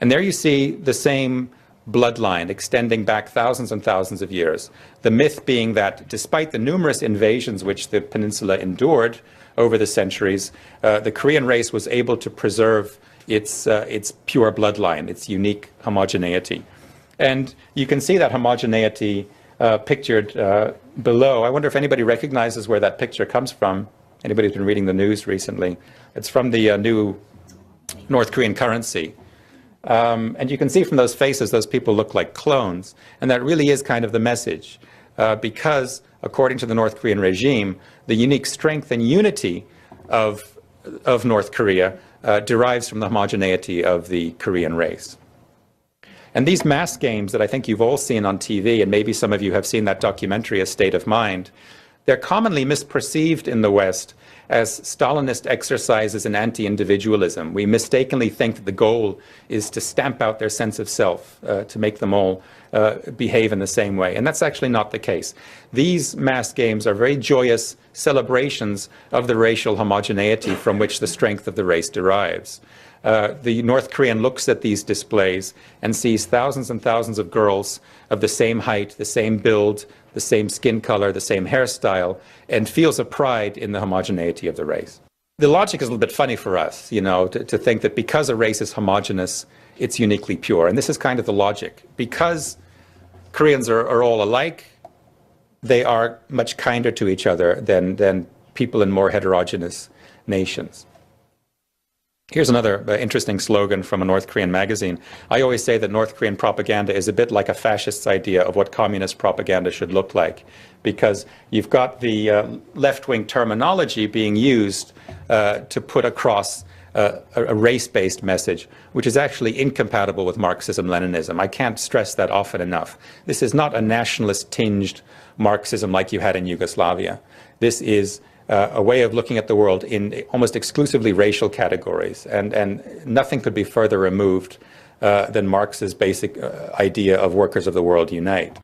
And there you see the same bloodline extending back thousands and thousands of years. The myth being that despite the numerous invasions which the peninsula endured over the centuries, the Korean race was able to preserve its pure bloodline, its unique homogeneity. And you can see that homogeneity pictured below. I wonder if anybody recognizes where that picture comes from. Anybody who's been reading the news recently? It's from the new North Korean currency. And you can see from those faces, those people look like clones. And that really is kind of the message. Because, according to the North Korean regime, the unique strength and unity of North Korea derives from the homogeneity of the Korean race. And these mass games that I think you've all seen on TV, and maybe some of you have seen that documentary, A State of Mind, they're commonly misperceived in the West as Stalinist exercises in anti-individualism. We mistakenly think that the goal is to stamp out their sense of self, to make them all behave in the same way. And that's actually not the case. These mass games are very joyous celebrations of the racial homogeneity from which the strength of the race derives. The North Korean looks at these displays and sees thousands and thousands of girls of the same height, the same build, the same skin color, the same hairstyle, and feels a pride in the homogeneity of the race. The logic is a little bit funny for us, you know, to think that because a race is homogeneous, it's uniquely pure. And this is kind of the logic. Because Koreans are all alike, they are much kinder to each other than people in more heterogeneous nations. Here's another interesting slogan from a North Korean magazine. I always say that North Korean propaganda is a bit like a fascist's idea of what communist propaganda should look like, because you've got the left-wing terminology being used to put across a race-based message, which is actually incompatible with Marxism-Leninism. I can't stress that often enough. This is not a nationalist-tinged Marxism like you had in Yugoslavia. This is a way of looking at the world in almost exclusively racial categories, and nothing could be further removed than Marx's basic idea of workers of the world unite.